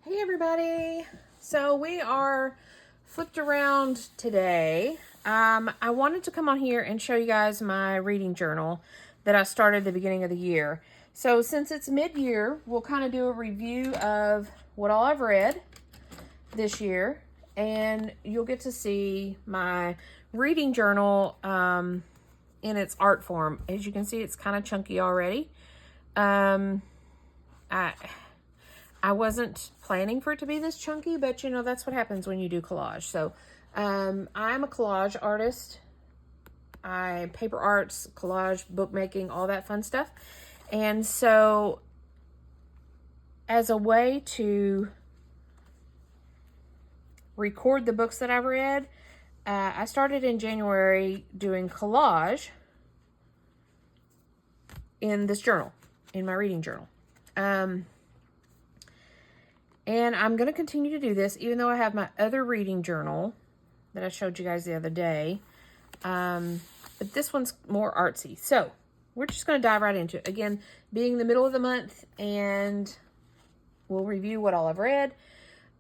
Hey everybody! So we are flipped around today. I wanted to come on here and show you guys my reading journal that I started at the beginning of the year. So since it's mid-year, we'll kind of do a review of what all I've read this year, and you'll get to see my reading journal in its art form. As you can see, it's kind of chunky already. I wasn't planning for it to be this chunky, but you know, that's what happens when you do collage. So I'm a collage artist. I paper arts, collage, bookmaking, all that fun stuff. And so as a way to record the books that I've read, I started in January doing collage in this journal, in my reading journal. And I'm going to continue to do this, even though I have my other reading journal that I showed you guys the other day. But this one's more artsy. So we're just going to dive right into it. Again, being the middle of the month, and we'll review what all I've read.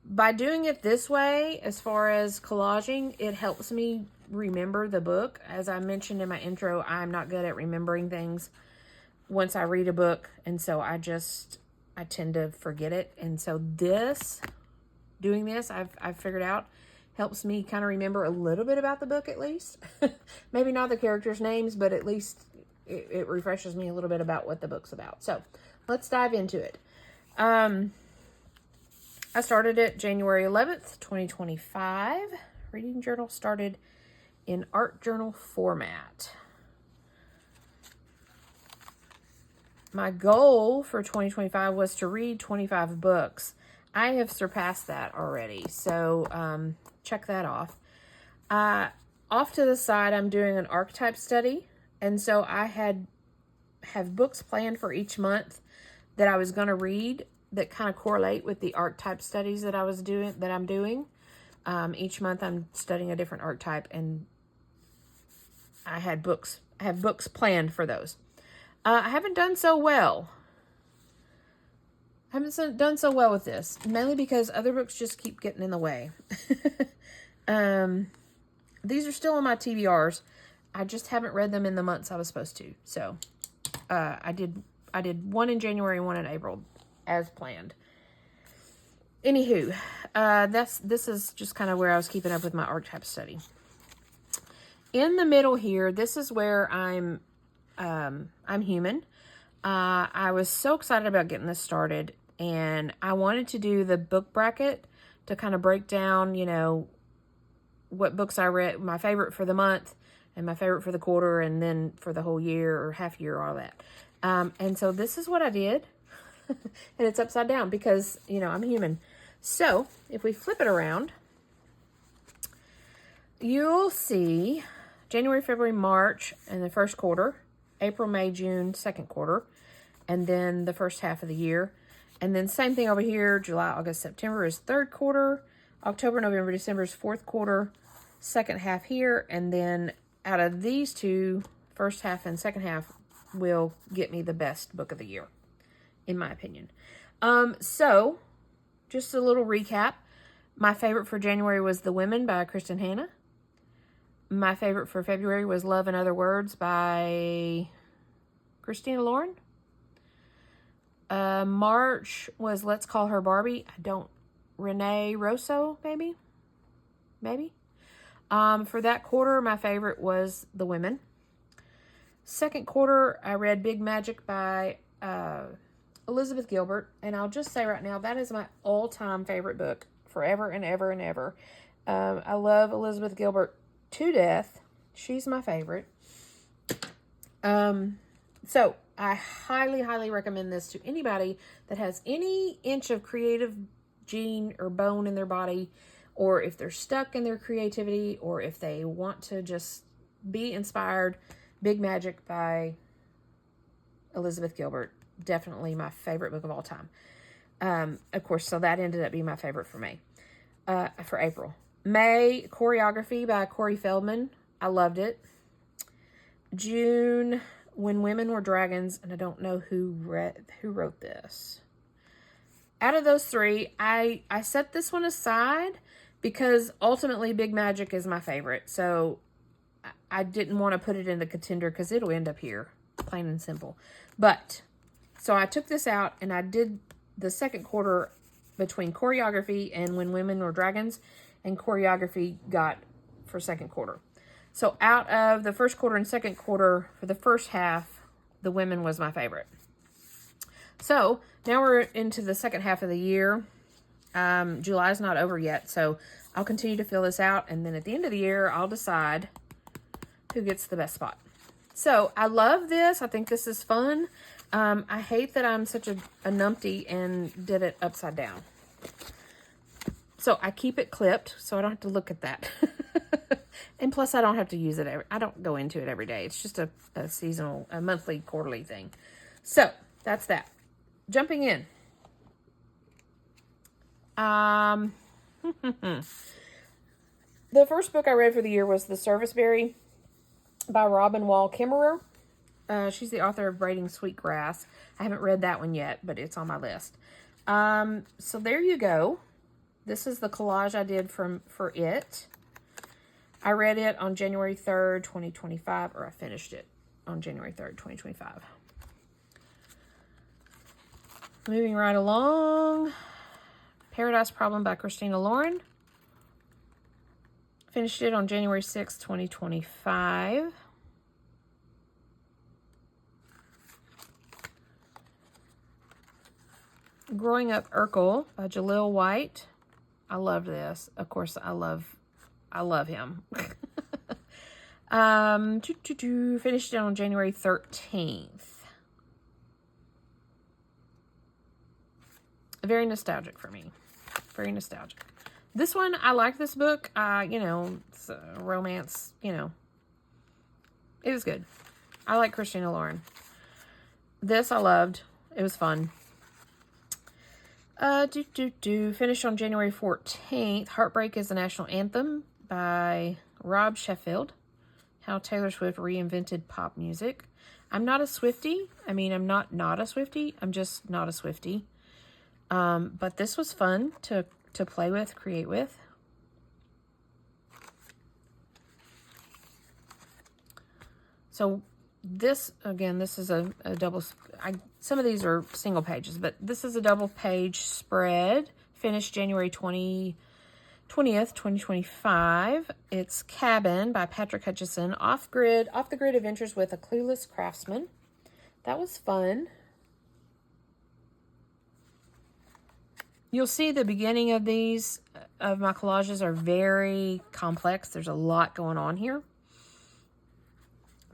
By doing it this way, as far as collaging, it helps me remember the book. As I mentioned in my intro, I'm not good at remembering things once I read a book. And so I tend to forget it. And so doing this, I've figured out, helps me kind of remember a little bit about the book at least. Maybe not the characters' names, but at least it refreshes me a little bit about what the book's about. So let's dive into it. I started it January 11th, 2025. Reading journal started in art journal format. My goal for 2025 was to read 25 books. I have surpassed that already, so check that off. Off to the side, I'm doing an archetype study, and so I have books planned for each month that I was going to read that kind of correlate with the archetype studies that I'm doing. Each month I'm studying a different archetype, and I have books planned for those. I haven't done so well. Done so well with this, mainly because other books just keep getting in the way. These are still on my TBRs. I just haven't read them in the months I was supposed to. So, I did one in January, one in April, as planned. Anywho, this is just kind of where I was keeping up with my archetype study. In the middle here, this is where I'm human. I was so excited about getting this started, and I wanted to do the book bracket to kind of break down, you know, what books I read, my favorite for the month, and my favorite for the quarter, and then for the whole year or half year, all that. And so this is what I did, and it's upside down because, you know, I'm human. So if we flip it around, you'll see January, February, March, and the first quarter. April, May, June, second quarter, and then the first half of the year. And then same thing over here, July, August, September is third quarter, October, November, December is fourth quarter, second half here, and then out of these two, first half and second half, will get me the best book of the year, in my opinion. So, just a little recap. My favorite for January was The Women by Kristen Hanna. My favorite for February was Love and Other Words by Christina Lauren. March was Let's Call Her Barbie. Renee Rosso, maybe? For that quarter, my favorite was The Women. Second quarter, I read Big Magic by Elizabeth Gilbert. And I'll just say right now, that is my all-time favorite book, forever and ever and ever. I love Elizabeth Gilbert to death. She's my favorite. So I highly recommend this to anybody that has any inch of creative gene or bone in their body, or if they're stuck in their creativity, or if they want to just be inspired. Big Magic by Elizabeth Gilbert, definitely my favorite book of all time. Of course, so that ended up being my favorite for May, for April. May, Choreography by Corey Feldman. I loved it. June, When Women Were Dragons, and I don't know who wrote this. out of those three, I set this one aside because ultimately Big Magic is my favorite. So I didn't want to put it in the contender because it'll end up here, plain and simple. But, so I took this out and I did the second quarter between choreography and When Women Were Dragons, and choreography got for second quarter. So out of the first quarter and second quarter, for the first half, The Women was my favorite. So now we're into the second half of the year. July's not over yet, so I'll continue to fill this out, and then at the end of the year, I'll decide who gets the best spot. So I love this. I think this is fun. I hate that I'm such a numpty and did it upside down. So I keep it clipped so I don't have to look at that. And plus I don't have to use it. I don't go into it every day. It's just a seasonal, a monthly, quarterly thing. So that's that. Jumping in. The first book I read for the year was The Serviceberry by Robin Wall Kimmerer. She's the author of Braiding Sweetgrass. I haven't read that one yet, but it's on my list. So there you go. This is the collage I did for it. I read it on January 3rd, 2025, or I finished it on January 3rd, 2025. Moving right along. Paradise Problem by Christina Lauren. Finished it on January 6th, 2025. Growing Up Urkel by Jaleel White. I loved this. Of course, I love him. Finished it on January 13th. Very nostalgic for me. Very nostalgic. This one, I like this book. You know, it's a romance, you know. It was good. I like Christina Lauren. This I loved. It was fun. Finished on January 14th. Heartbreak is the National Anthem by Rob Sheffield. How Taylor Swift Reinvented Pop Music. I'm not a Swiftie. I mean, I'm not a Swiftie. I'm just not a Swiftie. But this was fun to play with, create with. So this, again, this is a double, some of these are single pages, but this is a double page spread. Finished January 20th, 2025. It's Cabin by Patrick Hutchison. Off the grid adventures with a clueless craftsman. That was fun. You'll see the beginning of these, of my collages, are very complex. There's a lot going on here.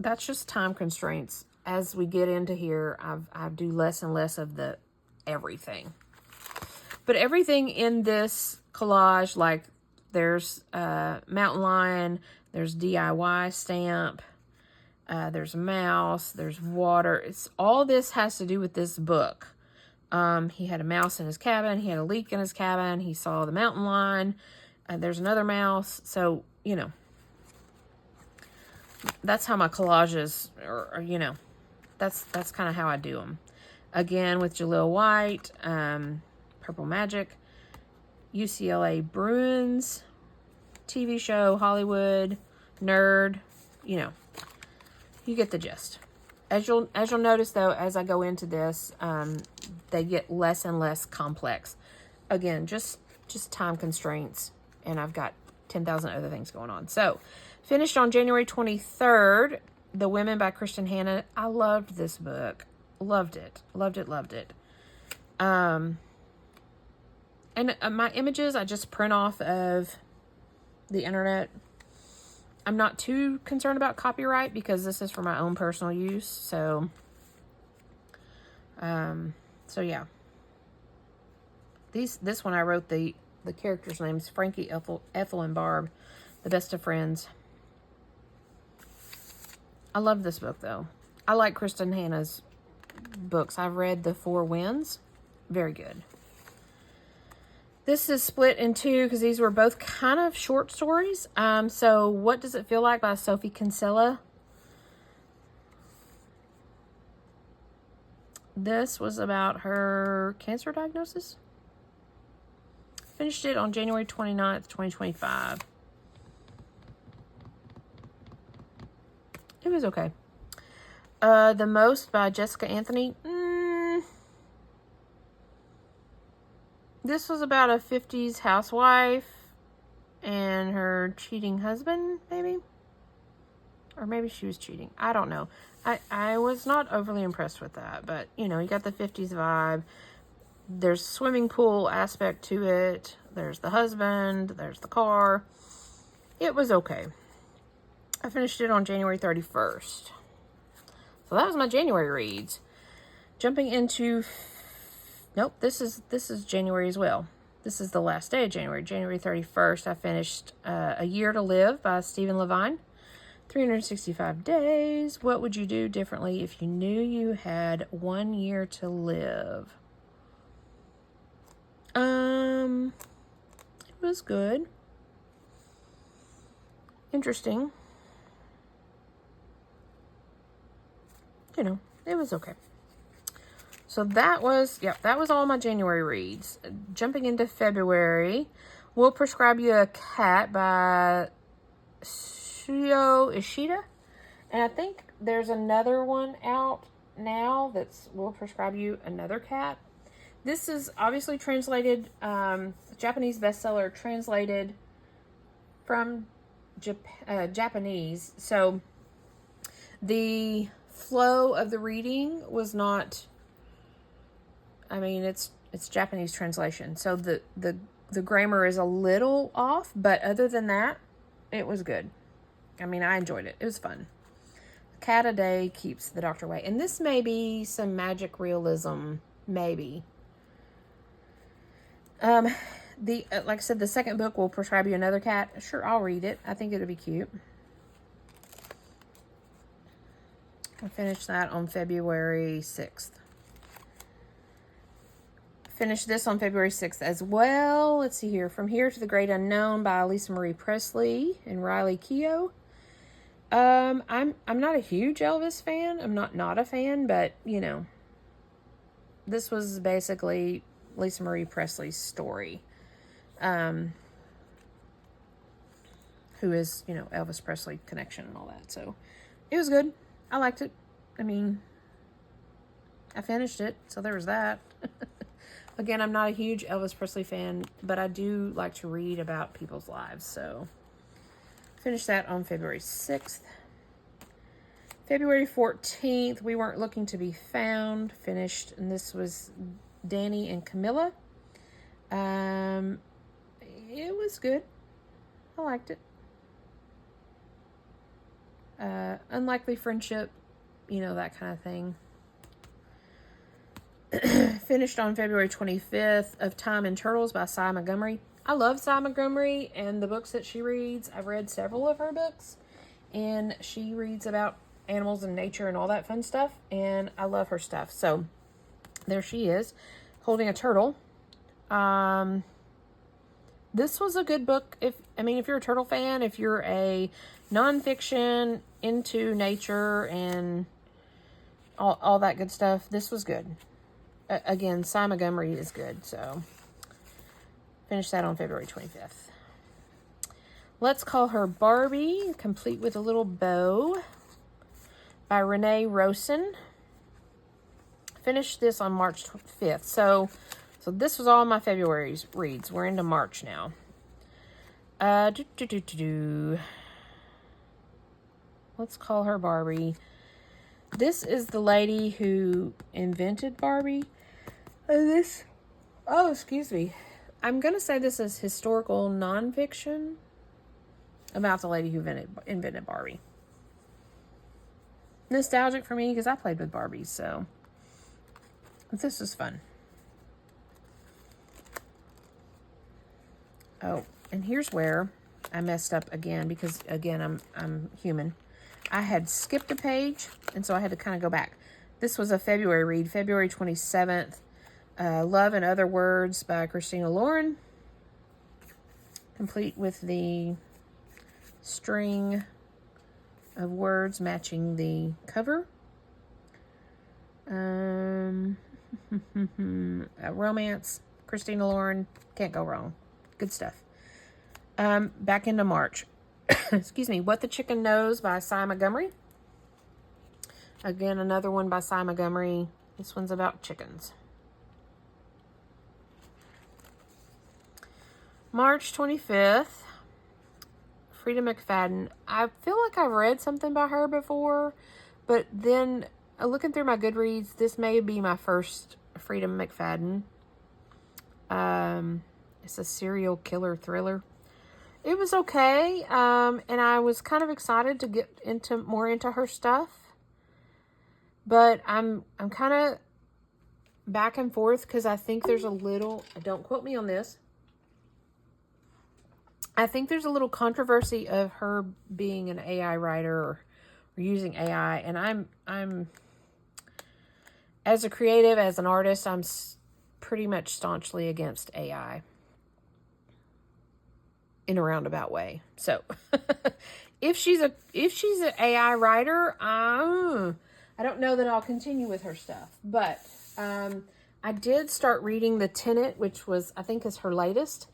That's just time constraints. As we get into here, I do less and less of the everything. But everything in this collage, like there's mountain lion, there's DIY stamp, there's a mouse, there's water. It's all this has to do with this book. He had a mouse in his cabin. He had a leak in his cabin. He saw the mountain lion. There's another mouse. So, you know, that's how my collages are, you know, that's kind of how I do them. Again, with Jaleel White, Purple Magic, UCLA Bruins, TV show, Hollywood, nerd, you know, you get the gist. As you'll notice, though, as I go into this, they get less and less complex. Again, just time constraints, and I've got 10,000 other things going on. So, finished on January 23rd, The Women by Kristen Hanna. I loved this book. Loved it. Loved it, loved it. And my images, I just print off of the internet. I'm not too concerned about copyright because this is for my own personal use. So yeah. This one I wrote the characters' names: Frankie, Ethel, and Barb, the best of friends. I love this book though. I like Kristen Hanna's books. I've read The Four Winds. Very good. This is split in two because these were both kind of short stories. So What Does It Feel Like by Sophie Kinsella. This was about her cancer diagnosis. Finished it on January 29th, 2025. It was okay. The Most by Jessica Anthony. This was about a 50s housewife and her cheating husband, maybe? Or maybe she was cheating. I don't know. I was not overly impressed with that. But, you know, you got the 50s vibe. There's swimming pool aspect to it. There's the husband. There's the car. It was okay. I finished it on January 31st. So that was my January reads. Jumping into... Nope, this is January as well. This is the last day of January. January 31st, I finished A Year to Live by Stephen Levine. 365 days. What would you do differently if you knew you had 1 year to live? It was good. Interesting. You know, it was okay. So that was all my January reads. Jumping into February, We'll Prescribe You a Cat by Shuyo Ishida. And I think there's another one out now that's We'll Prescribe You Another Cat. This is obviously translated, Japanese bestseller translated from Japanese. So the flow of the reading was not... I mean, it's Japanese translation, so the grammar is a little off, but other than that, it was good. I mean, I enjoyed it. It was fun. A cat a day keeps the doctor away. And this may be some magic realism, maybe. Like I said, the second book, Will Prescribe You Another Cat. Sure, I'll read it. I think it'll be cute. I finished that on February 6th. Finished this on February 6th as well. Let's see here. From Here to the Great Unknown by Lisa Marie Presley and Riley Keough. I'm not a huge Elvis fan. I'm not a fan, but, you know, this was basically Lisa Marie Presley's story. Who is, you know, Elvis Presley connection and all that. So it was good. I liked it. I mean, I finished it, so there was that. Again, I'm not a huge Elvis Presley fan, but I do like to read about people's lives. So, finished that on February 6th. February 14th, We Weren't Looking to Be Found. Finished, and this was Danny and Camilla. It was good. I liked it. Unlikely Friendship, you know, that kind of thing. Finished on February 25th, Of Time and Turtles by Cy Montgomery. I love Cy Montgomery and the books that she reads. I've read several of her books, and she reads about animals and nature and all that fun stuff, and I love her stuff. So there she is, holding a turtle. This was a good book. If you're a turtle fan, if you're a nonfiction into nature and all that good stuff, this was good. Again, Cy Montgomery is good, so finish that on February 25th. Let's Call Her Barbie, complete with a little bow, by Renee Rosen. Finished this on March 5th. So this was all my February's reads. We're into March now. Let's Call Her Barbie. This is the lady who invented Barbie. Excuse me. I'm going to say this is historical nonfiction about the lady who invented Barbie. Nostalgic for me because I played with Barbies, so this was fun. Oh, and here's where I messed up again because, again, I'm human. I had skipped a page, and so I had to kind of go back. This was a February read, February 27th. Love and Other Words by Christina Lauren. Complete with the string of words matching the cover. Romance, Christina Lauren, can't go wrong. Good stuff. Back into March. Excuse me. What the Chicken Knows by Cy Montgomery. Again, another one by Cy Montgomery. This one's about chickens. March 25th. Frida McFadden. I feel like I've read something by her before, but then looking through my Goodreads, this may be my first Frida McFadden. It's a serial killer thriller. It was okay, and I was kind of excited to get more into her stuff, but I'm kind of back and forth because I think there's a little. Don't quote me on this. I think there's a little controversy of her being an AI writer or using AI, and I'm as a creative, as an artist, I'm pretty much staunchly against AI in a roundabout way. So if she's an AI writer, I don't know that I'll continue with her stuff, but I did start reading The Tenant, which I think is her latest.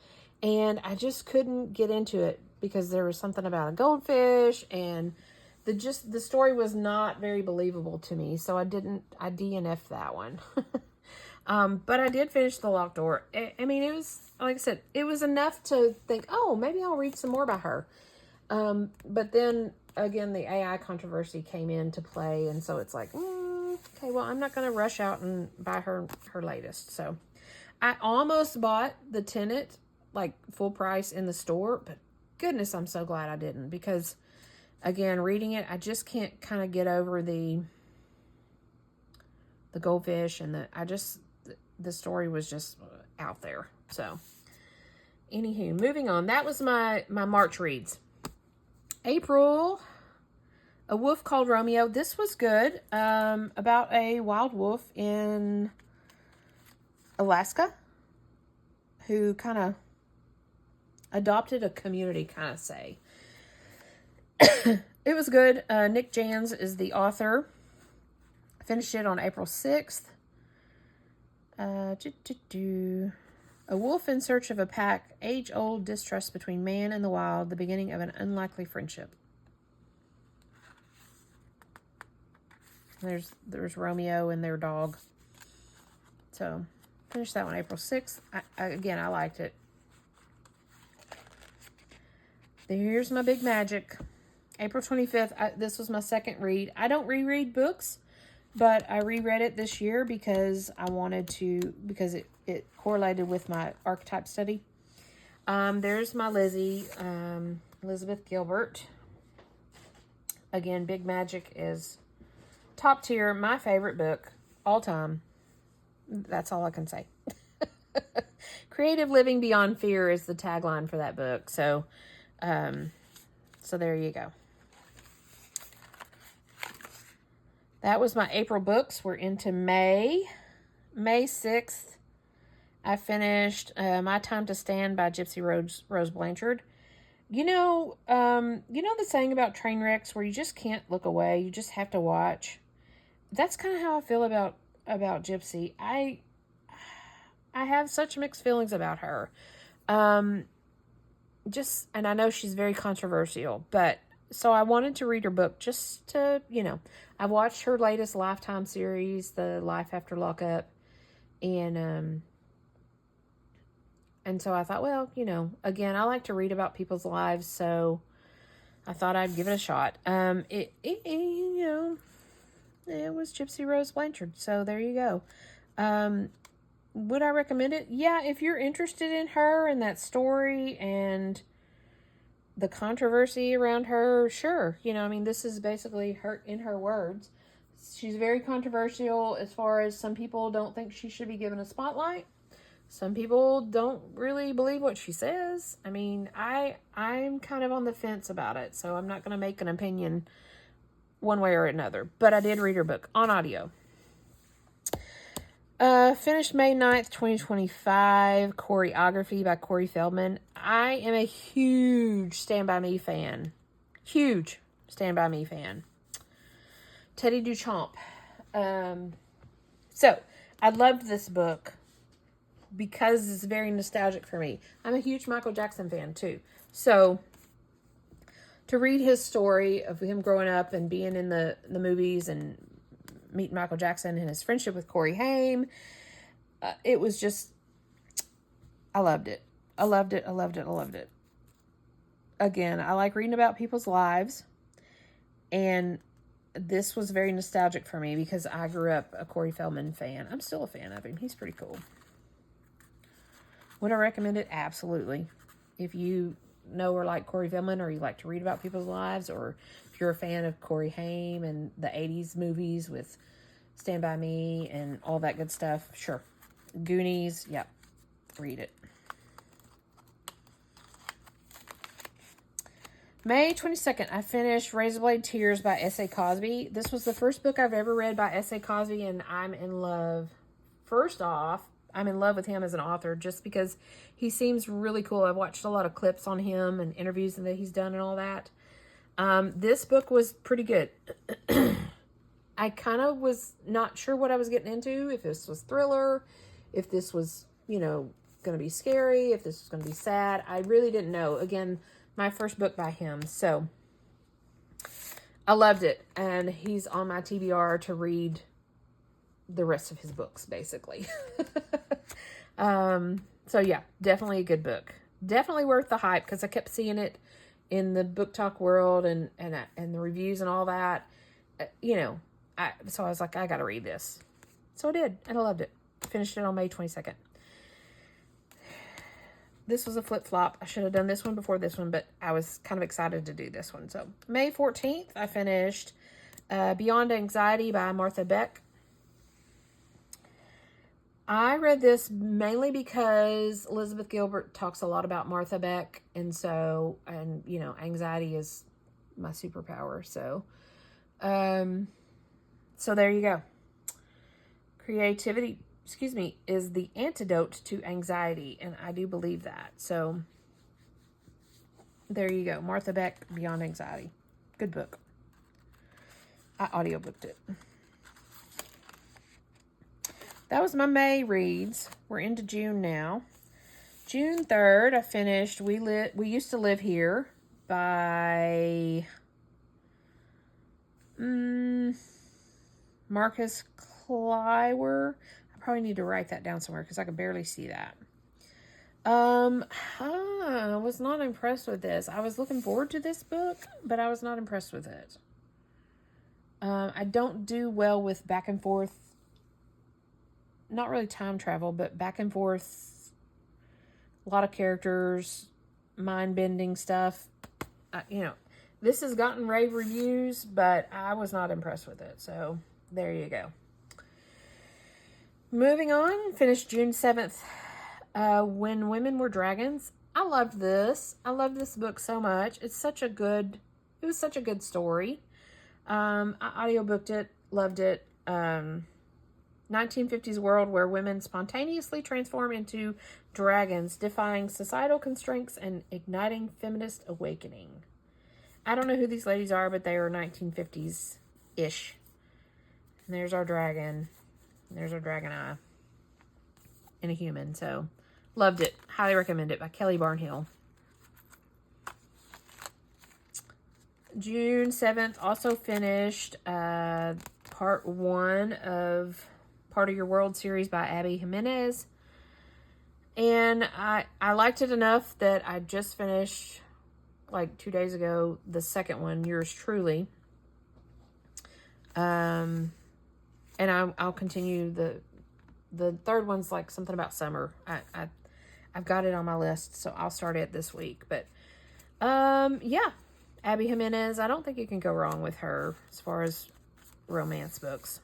And I just couldn't get into it because there was something about a goldfish, and the story was not very believable to me. So I DNF'd that one. But I did finish The Locked Door. I mean, it was, like I said, it was enough to think, oh, maybe I'll read some more by her. But then again, the AI controversy came into play. And so it's like, okay, well, I'm not going to rush out and buy her latest. So I almost bought The Tenant like full price in the store, but goodness, I'm so glad I didn't, because again, reading it, I just can't kind of get over the goldfish, and the story was just out there. So anywho, moving on. That was my March reads. April, A Wolf Called Romeo. This was good. About a wild wolf in Alaska who kind of adopted a community, kind of say. It was good. Nick Jans is the author. Finished it on April 6th. A wolf in search of a pack. Age-old distrust between man and the wild. The beginning of an unlikely friendship. There's Romeo and their dog. So, finished that one April 6th. I liked it. Here's my big magic. April 25th. This was my second read. I don't reread books, but I reread it this year because I wanted to, because it correlated with my archetype study. There's my Lizzie, Elizabeth Gilbert. Again, Big Magic is top tier. My favorite book all time. That's all I can say. Creative living beyond fear is the tagline for that book. So there you go. That was my April books. We're into May. May 6th, I finished My Time to Stand by Gypsy Rose Blanchard. You know the saying about train wrecks where you just can't look away. You just have to watch. That's kind of how I feel about Gypsy. I have such mixed feelings about her. And I know she's very controversial, but so I wanted to read her book just to, I watched her latest Lifetime series, The Life After Lockup, and so I thought, well, again, I like to read about people's lives, so I thought I'd give it a shot. It was Gypsy Rose Blanchard, so there you go. Would I recommend it? Yeah, if you're interested in her and that story and the controversy around her, sure. This is basically her, in her words. She's very controversial as far as some people don't think she should be given a spotlight. Some people don't really believe what she says. I'm kind of on the fence about it, so I'm not going to make an opinion one way or another. But I did read her book on audio. Finished May 9th, 2025, Choreography by Corey Feldman. I am a huge Stand By Me fan. Huge Stand By Me fan. Teddy Duchamp. So, I loved this book. because it's very nostalgic for me. I'm a huge Michael Jackson fan too. So to read his story of him growing up and being in the movies and meeting Michael Jackson and his friendship with Corey Haim, it was just, I loved it. I loved it. I loved it. I loved it. Again, I like reading about people's lives, and this was very nostalgic for me because I grew up a Corey Feldman fan. I'm still a fan of him. He's pretty cool. Would I recommend it? Absolutely. If you know or like Corey Feldman, or you like to read about people's lives, or if you're a fan of Corey Haim and the 80s movies with Stand By Me and all that good stuff, sure. Goonies, yep. Read it. May 22nd, I finished Razorblade Tears by S.A. Cosby. This was the first book I've ever read by S.A. Cosby, and I'm in love. First off, I'm in love with him as an author just because he seems really cool. I've watched a lot of clips on him and interviews that he's done and all that. This book was pretty good. I kind of was not sure what I was getting into, if this was thriller, if this was, going to be scary, if this was going to be sad. I really didn't know. Again, my first book by him. So I loved it. And he's on my TBR to read the rest of his books, basically. So yeah, definitely a good book. Definitely worth the hype, because I kept seeing it in the book talk world and the reviews and all that. So I was like, I got to read this. So I did, and I loved it. Finished it on May 22nd. This was a flip-flop. I should have done this one before this one, but I was kind of excited to do this one. So May 14th, I finished Beyond Anxiety by Martha Beck. I read this mainly because Elizabeth Gilbert talks a lot about Martha Beck, and anxiety is my superpower. So there you go. Creativity, is the antidote to anxiety, and I do believe that. So there you go. Martha Beck, Beyond Anxiety. Good book. I audiobooked it. That was my May reads. We're into June now. June 3rd, I finished We Used to Live Here by Marcus Clywer. I probably need to write that down somewhere because I can barely see that. I was not impressed with this. I was looking forward to this book, but I was not impressed with it. I don't do well with back and forth, not really time travel, but back and forth, a lot of characters, mind-bending stuff. This has gotten rave reviews, but I was not impressed with it. So there you go. Moving on, finished June 7th. When Women Were Dragons. I loved this. I loved this book so much. It was such a good story. I audiobooked it, loved it. 1950s world where women spontaneously transform into dragons, defying societal constraints and igniting feminist awakening. I don't know who these ladies are, but they are 1950s-ish. And there's our dragon. There's our dragon eye. And a human. So, loved it. Highly recommend it by Kelly Barnhill. June 7th, also finished part 1 of Part of Your World series by Abby Jimenez. And I liked it enough that I just finished, like 2 days ago, the second one, Yours Truly. And I'll continue the third one's like something about summer. I've got it on my list, so I'll start it this week. But yeah, Abby Jimenez, I don't think you can go wrong with her as far as romance books.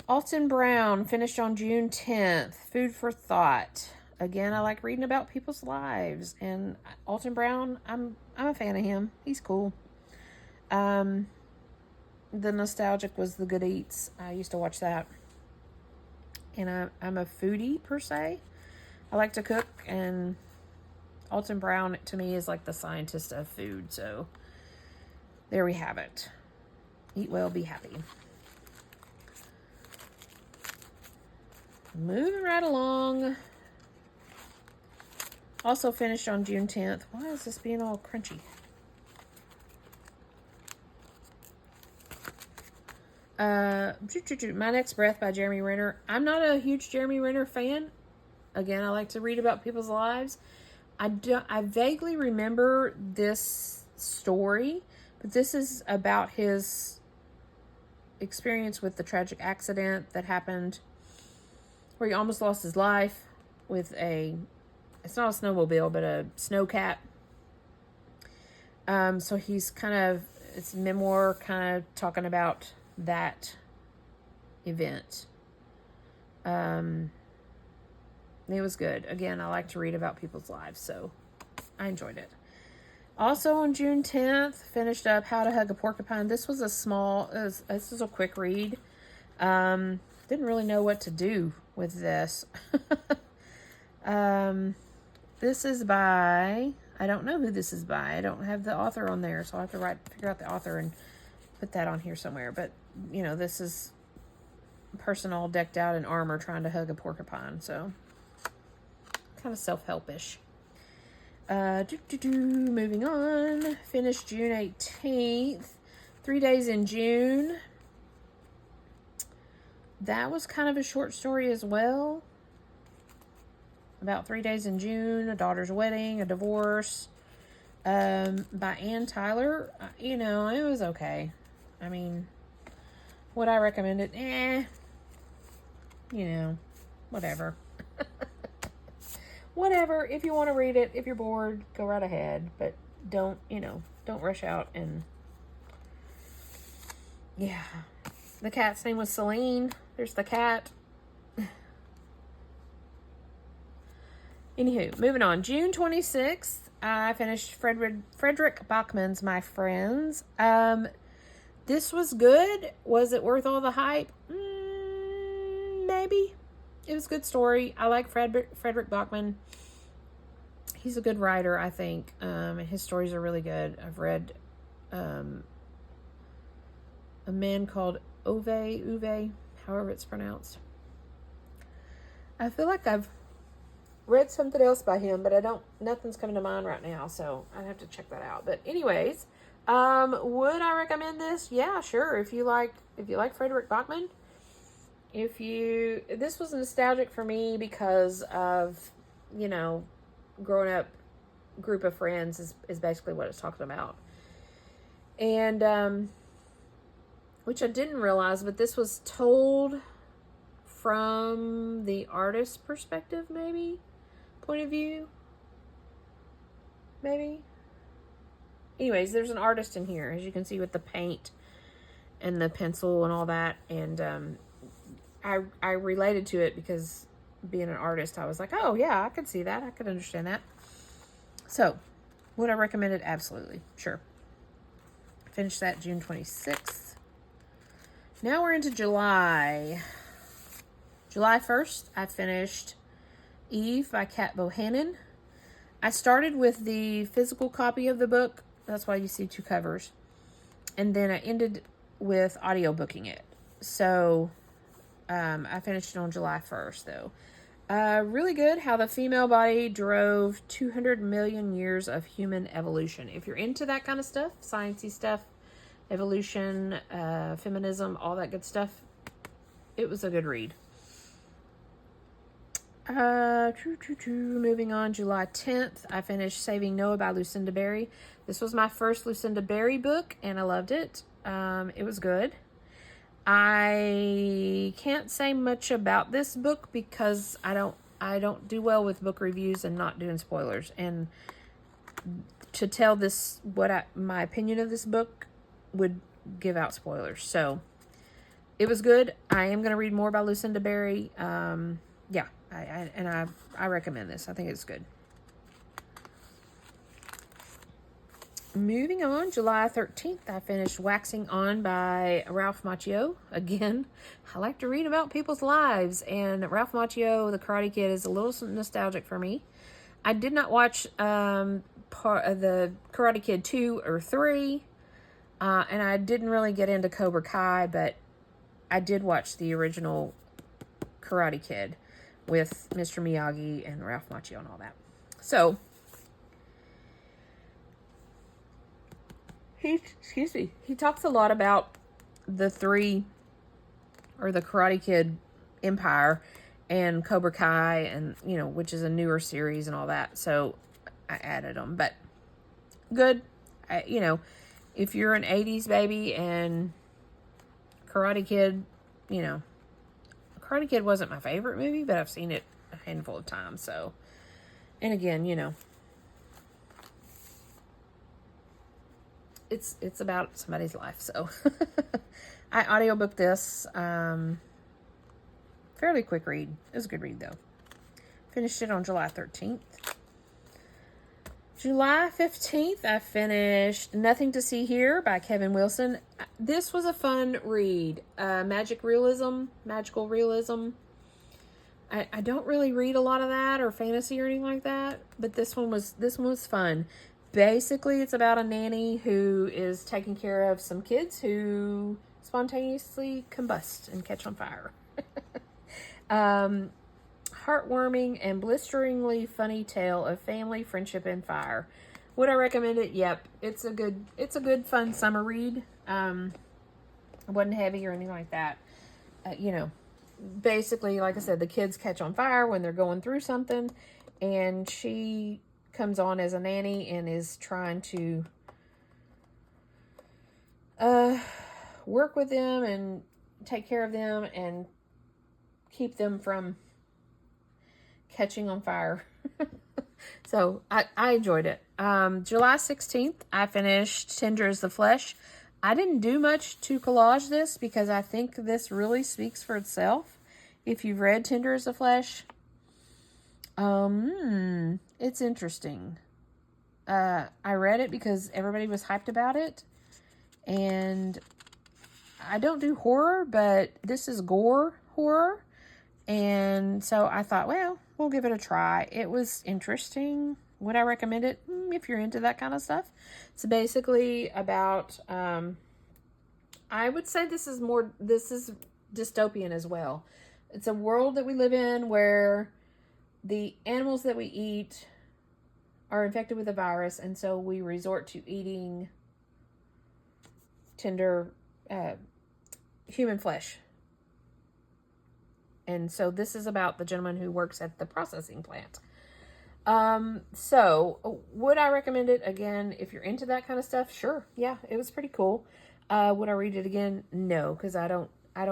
Alton Brown finished on June 10th. Food for Thought. Again, I like reading about people's lives, and Alton Brown, I'm a fan of him. He's cool. The nostalgic was The Good Eats. I used to watch that. And I'm a foodie, per se. I like to cook, and Alton Brown, to me, is like the scientist of food. So, there we have it. Eat well, be happy. Moving right along. Also finished on June 10th. Why is this being all crunchy? My Next Breath by Jeremy Renner. I'm not a huge Jeremy Renner fan. Again, I like to read about people's lives. I vaguely remember this story, but this is about his experience with the tragic accident that happened where he almost lost his life with it's not a snowmobile, but a snowcat. So he's it's a memoir kind of talking about that event. It was good. Again, I like to read about people's lives, so I enjoyed it. Also on June 10th, finished up How to Hug a Porcupine. This was this is a quick read. Didn't really know what to do with this. This is by, I don't know who this is by. I don't have the author on there, so I'll have to figure out the author and put that on here somewhere. But, you know, this is a person all decked out in armor trying to hug a porcupine, so kind of self-helpish. Moving on. Finished June 18th. 3 Days in June. That was kind of a short story as well. About 3 days in June, a daughter's wedding, a divorce. By Ann Tyler. You know, it was okay. I mean, would I recommend it? You know, whatever. Whatever. If you want to read it, if you're bored, go right ahead. But don't rush out and... Yeah. The cat's name was Celine. There's the cat. Anywho, moving on. June 26th, I finished Frederick Bachman's My Friends. This was good. Was it worth all the hype? Maybe. It was a good story. I like Frederick Bachman. He's a good writer, I think. And his stories are really good. I've read a man called Uwe, however it's pronounced. I feel like I've read something else by him, but nothing's coming to mind right now, so I'd have to check that out. But anyways, would I recommend this? Yeah, sure. If you like Frederick Bachman, this was nostalgic for me because of, you know, growing up, group of friends is basically what it's talking about. And, which I didn't realize, but this was told from the artist's perspective, maybe? Point of view? Maybe? Anyways, there's an artist in here, as you can see, with the paint and the pencil and all that. And I related to it because being an artist, I was like, oh, yeah, I could see that. I could understand that. So, would I recommend it? Absolutely. Sure. Finished that June 26th. Now we're into July. July 1st, I finished Eve by Kat Bohannon. I started with the physical copy of the book. That's why you see two covers. And then I ended with audiobooking it. So, I finished it on July 1st, though. Really good how the female body drove 200 million years of human evolution. If you're into that kind of stuff, sciencey stuff, evolution, feminism, all that good stuff, it was a good read. Moving on, July 10th, I finished Saving Noah by Lucinda Berry. This was my first Lucinda Berry book, and I loved it. It was good. I can't say much about this book because I don't do well with book reviews and not doing spoilers. And to tell this, my opinion of this book would give out spoilers. So it was good. I am going to read more about Lucinda Berry. Yeah, I recommend this. I think it's good. Moving on, July 13th, I finished Waxing On by Ralph Macchio. Again, I like to read about people's lives, and Ralph Macchio, The Karate Kid, is a little nostalgic for me. I did not watch part of the Karate Kid 2 or 3, and I didn't really get into Cobra Kai, but I did watch the original Karate Kid. with Mr. Miyagi and Ralph Macchio and all that. So, he talks a lot about the Karate Kid Empire and Cobra Kai, and, you know, which is a newer series and all that. So, I added them, but good. You know, if you're an 80s baby and Karate Kid, you know, Karate Kid wasn't my favorite movie, but I've seen it a handful of times. So, and again, you know, it's about somebody's life. So, I audiobooked this. Fairly quick read. It was a good read though. Finished it on July 13th. July 15th, I finished Nothing to See Here by Kevin Wilson. This was a fun read. Magical realism. I don't really read a lot of that or fantasy or anything like that, but this one was fun. Basically, it's about a nanny who is taking care of some kids who spontaneously combust and catch on fire. Heartwarming and blisteringly funny tale of family, friendship, and fire. Would I recommend it? Yep. It's a good fun summer read. It wasn't heavy or anything like that. You know, basically, like I said, the kids catch on fire when they're going through something, and she comes on as a nanny and is trying to work with them and take care of them and keep them from catching on fire. So I enjoyed it. July 16th, I finished Tender as the Flesh. I didn't do much to collage this because I think this really speaks for itself. If you've read Tender as the Flesh, it's interesting. I read it because everybody was hyped about it, and I don't do horror, but this is gore horror. And so I thought, well, we'll give it a try. It was interesting. Would I recommend it? If you're into that kind of stuff. It's basically about, I would say this is dystopian as well. It's a world that we live in where the animals that we eat are infected with a virus, and so we resort to eating tender human flesh. And so this is about the gentleman who works at the processing plant. So would I recommend it again? If you're into that kind of stuff? Sure. Yeah, it was pretty cool. Would I read it again? No, because I don't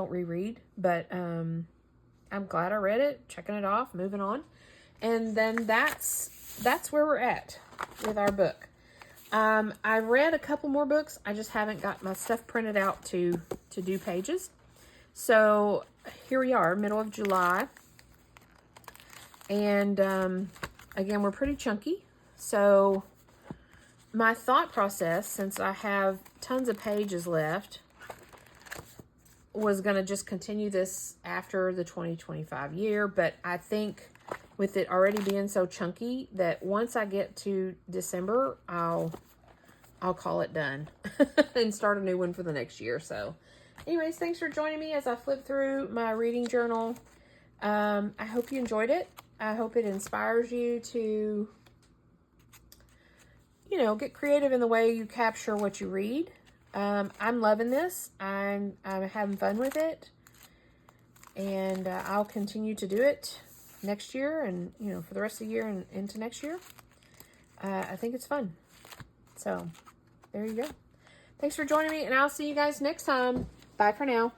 reread, but, I'm glad I read it, checking it off, moving on. And then that's where we're at with our book. I read a couple more books. I just haven't got my stuff printed out to do pages. So here we are, middle of July. And again, we're pretty chunky. So my thought process, since I have tons of pages left, was going to just continue this after the 2025 year. But I think with it already being so chunky that once I get to December, I'll call it done and start a new one for the next year. So anyways, thanks for joining me as I flip through my reading journal. I hope you enjoyed it. I hope it inspires you to, you know, get creative in the way you capture what you read. I'm loving this. I'm having fun with it. And I'll continue to do it next year and, you know, for the rest of the year and into next year. I think it's fun. So there you go. Thanks for joining me, and I'll see you guys next time. Bye for now.